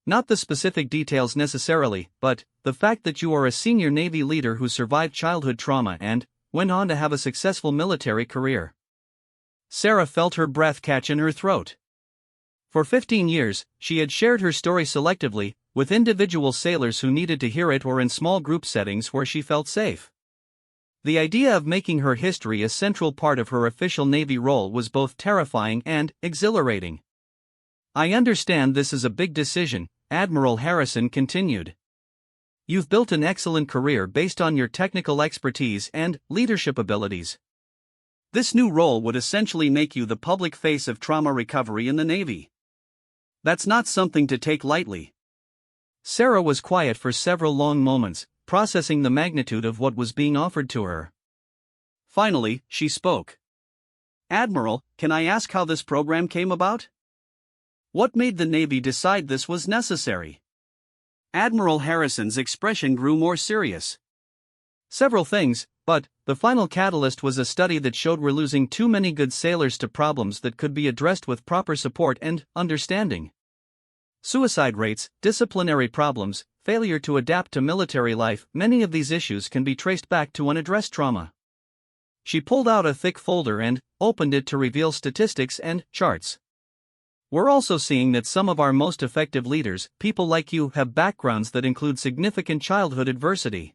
Not the specific details necessarily, but the fact that you are a senior Navy leader who survived childhood trauma and went on to have a successful military career. Sarah felt her breath catch in her throat. For 15 years, she had shared her story selectively, with individual sailors who needed to hear it or in small group settings where she felt safe. The idea of making her history a central part of her official Navy role was both terrifying and exhilarating. "I understand this is a big decision," Admiral Harrison continued. "You've built an excellent career based on your technical expertise and leadership abilities. This new role would essentially make you the public face of trauma recovery in the Navy. That's not something to take lightly." Sarah was quiet for several long moments, processing the magnitude of what was being offered to her. Finally, she spoke. "Admiral, can I ask how this program came about? What made the Navy decide this was necessary?" Admiral Harrison's expression grew more serious. "Several things, but the final catalyst was a study that showed we're losing too many good sailors to problems that could be addressed with proper support and understanding. Suicide rates, disciplinary problems, failure to adapt to military life, many of these issues can be traced back to unaddressed trauma." She pulled out a thick folder and opened it to reveal statistics and charts. "We're also seeing that some of our most effective leaders, people like you, have backgrounds that include significant childhood adversity.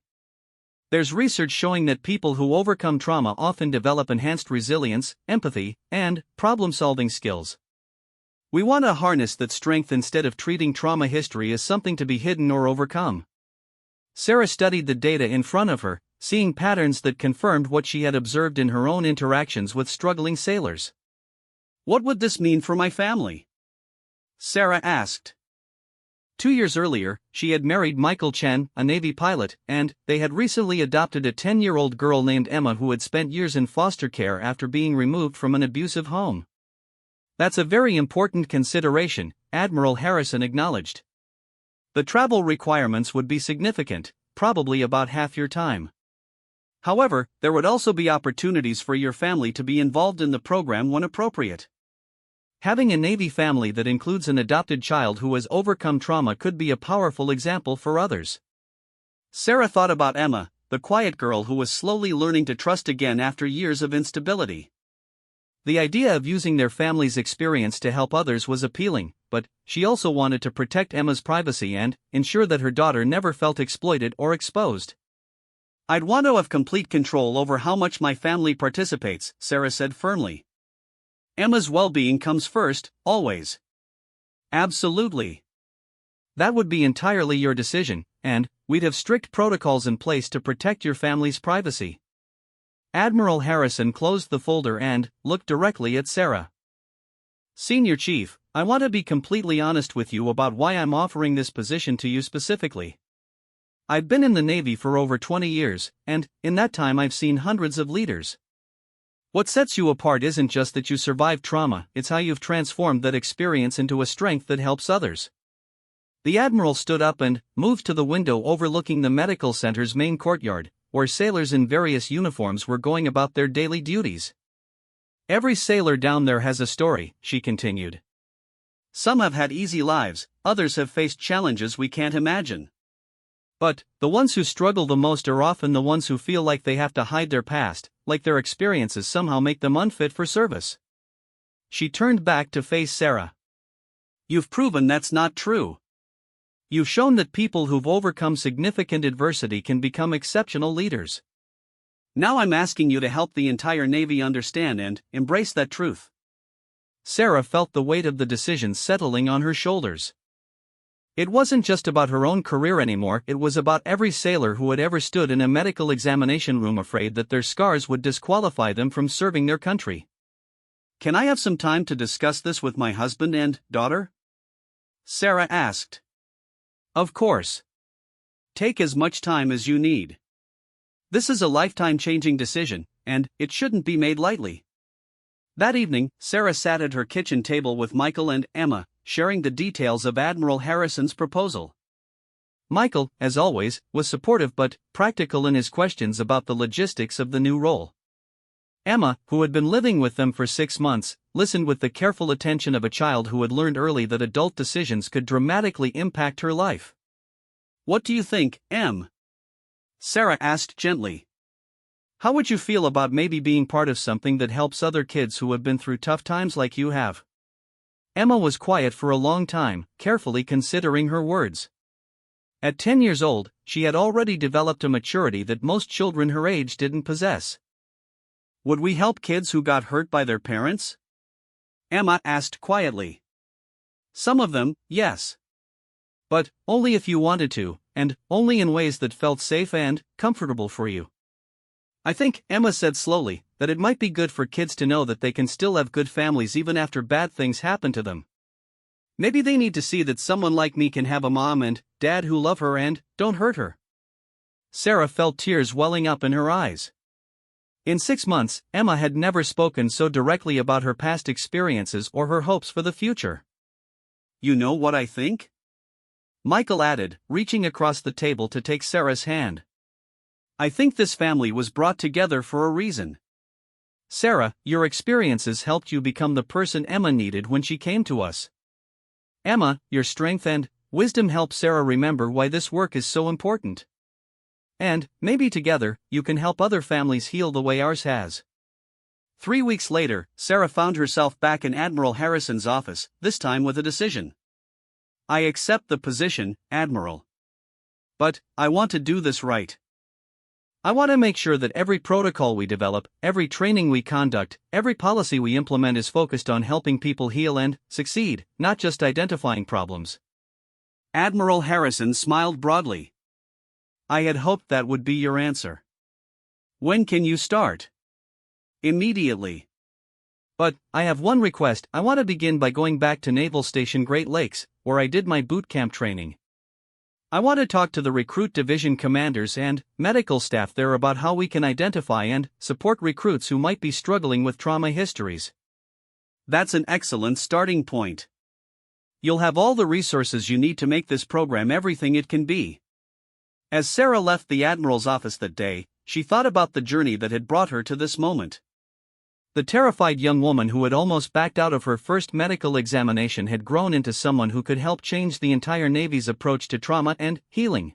There's research showing that people who overcome trauma often develop enhanced resilience, empathy, and problem-solving skills. We want to harness that strength instead of treating trauma history as something to be hidden or overcome." Sarah studied the data in front of her, seeing patterns that confirmed what she had observed in her own interactions with struggling sailors. "What would this mean for my family?" Sarah asked. 2 years earlier, she had married Michael Chen, a Navy pilot, and they had recently adopted a 10-year-old girl named Emma who had spent years in foster care after being removed from an abusive home. "That's a very important consideration," Admiral Harrison acknowledged. "The travel requirements would be significant, probably about half your time. However, there would also be opportunities for your family to be involved in the program when appropriate. Having a Navy family that includes an adopted child who has overcome trauma could be a powerful example for others." Sarah thought about Emma, the quiet girl who was slowly learning to trust again after years of instability. The idea of using their family's experience to help others was appealing, but she also wanted to protect Emma's privacy and ensure that her daughter never felt exploited or exposed. "I'd want to have complete control over how much my family participates," Sarah said firmly. "Emma's well-being comes first, always." "Absolutely. That would be entirely your decision, and we'd have strict protocols in place to protect your family's privacy." Admiral Harrison closed the folder and looked directly at Sarah. "Senior Chief, I want to be completely honest with you about why I'm offering this position to you specifically. I've been in the Navy for over 20 years, and in that time I've seen hundreds of leaders. What sets you apart isn't just that you survived trauma, it's how you've transformed that experience into a strength that helps others." The Admiral stood up and moved to the window overlooking the medical center's main courtyard, where sailors in various uniforms were going about their daily duties. "Every sailor down there has a story," she continued. "Some have had easy lives, others have faced challenges we can't imagine. But the ones who struggle the most are often the ones who feel like they have to hide their past, like their experiences somehow make them unfit for service." She turned back to face Sarah. "You've proven that's not true. You've shown that people who've overcome significant adversity can become exceptional leaders. Now I'm asking you to help the entire Navy understand and embrace that truth." Sarah felt the weight of the decision settling on her shoulders. It wasn't just about her own career anymore, it was about every sailor who had ever stood in a medical examination room afraid that their scars would disqualify them from serving their country. "Can I have some time to discuss this with my husband and daughter?" Sarah asked. "Of course. Take as much time as you need. This is a lifetime-changing decision, and it shouldn't be made lightly." That evening, Sarah sat at her kitchen table with Michael and Emma, sharing the details of Admiral Harrison's proposal. Michael, as always, was supportive but practical in his questions about the logistics of the new role. Emma, who had been living with them for 6 months, listened with the careful attention of a child who had learned early that adult decisions could dramatically impact her life. "What do you think, Em?" Sarah asked gently. "How would you feel about maybe being part of something that helps other kids who have been through tough times like you have?" Emma was quiet for a long time, carefully considering her words. At 10 years old, she had already developed a maturity that most children her age didn't possess. Would we help kids who got hurt by their parents? Emma asked quietly. Some of them, yes. But only if you wanted to, and only in ways that felt safe and comfortable for you. I think, Emma said slowly, that it might be good for kids to know that they can still have good families even after bad things happen to them. Maybe they need to see that someone like me can have a mom and dad who love her and don't hurt her. Sarah felt tears welling up in her eyes. In 6 months, Emma had never spoken so directly about her past experiences or her hopes for the future. You know what I think? Michael added, reaching across the table to take Sarah's hand. I think this family was brought together for a reason. Sarah, your experiences helped you become the person Emma needed when she came to us. Emma, your strength and wisdom helped Sarah remember why this work is so important. And, maybe together, you can help other families heal the way ours has. 3 weeks later, Sarah found herself back in Admiral Harrison's office, this time with a decision. I accept the position, Admiral. But, I want to do this right. I want to make sure that every protocol we develop, every training we conduct, every policy we implement is focused on helping people heal and succeed, not just identifying problems. Admiral Harrison smiled broadly. I had hoped that would be your answer. When can you start? Immediately. But, I have one request. I want to begin by going back to Naval Station Great Lakes, where I did my boot camp training. I want to talk to the recruit division commanders and medical staff there about how we can identify and support recruits who might be struggling with trauma histories. That's an excellent starting point. You'll have all the resources you need to make this program everything it can be. As Sarah left the Admiral's office that day, she thought about the journey that had brought her to this moment. The terrified young woman who had almost backed out of her first medical examination had grown into someone who could help change the entire Navy's approach to trauma and healing.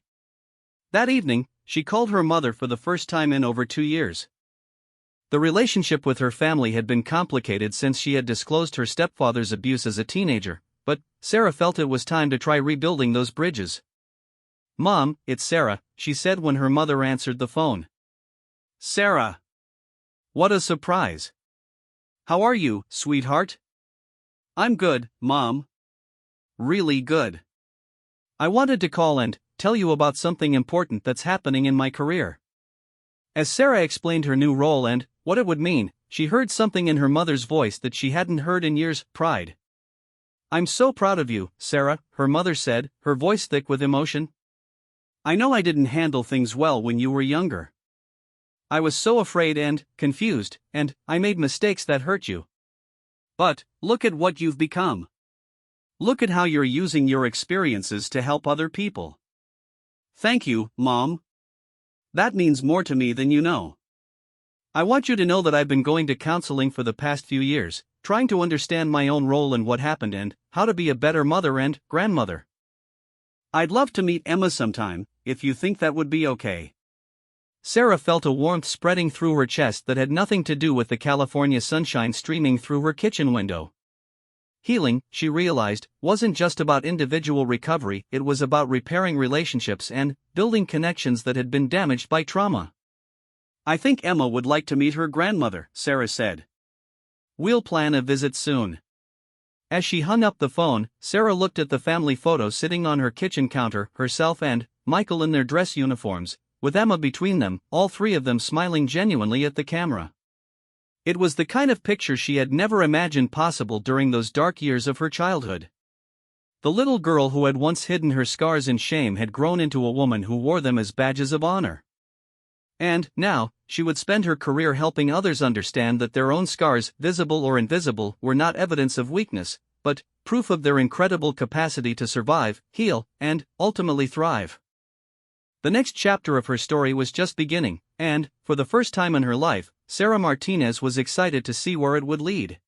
That evening, she called her mother for the first time in over 2 years. The relationship with her family had been complicated since she had disclosed her stepfather's abuse as a teenager, but Sarah felt it was time to try rebuilding those bridges. "Mom, it's Sarah," she said when her mother answered the phone. "Sarah. What a surprise. How are you, sweetheart?" "I'm good, Mom. Really good. I wanted to call and tell you about something important that's happening in my career." As Sarah explained her new role and what it would mean, she heard something in her mother's voice that she hadn't heard in years: pride. "I'm so proud of you, Sarah," her mother said, her voice thick with emotion. "I know I didn't handle things well when you were younger. I was so afraid and confused, and I made mistakes that hurt you. But, look at what you've become. Look at how you're using your experiences to help other people. Thank you, Mom. That means more to me than you know. I want you to know that I've been going to counseling for the past few years, trying to understand my own role in what happened and how to be a better mother and grandmother." "I'd love to meet Emma sometime, if you think that would be okay." Sarah felt a warmth spreading through her chest that had nothing to do with the California sunshine streaming through her kitchen window. Healing, she realized, wasn't just about individual recovery, it was about repairing relationships and building connections that had been damaged by trauma. "I think Emma would like to meet her grandmother," Sarah said. "We'll plan a visit soon." As she hung up the phone, Sarah looked at the family photo sitting on her kitchen counter, herself and Michael in their dress uniforms, with Emma between them, all three of them smiling genuinely at the camera. It was the kind of picture she had never imagined possible during those dark years of her childhood. The little girl who had once hidden her scars in shame had grown into a woman who wore them as badges of honor. And, now, she would spend her career helping others understand that their own scars, visible or invisible, were not evidence of weakness, but proof of their incredible capacity to survive, heal, and ultimately thrive. The next chapter of her story was just beginning, and, for the first time in her life, Sarah Martinez was excited to see where it would lead.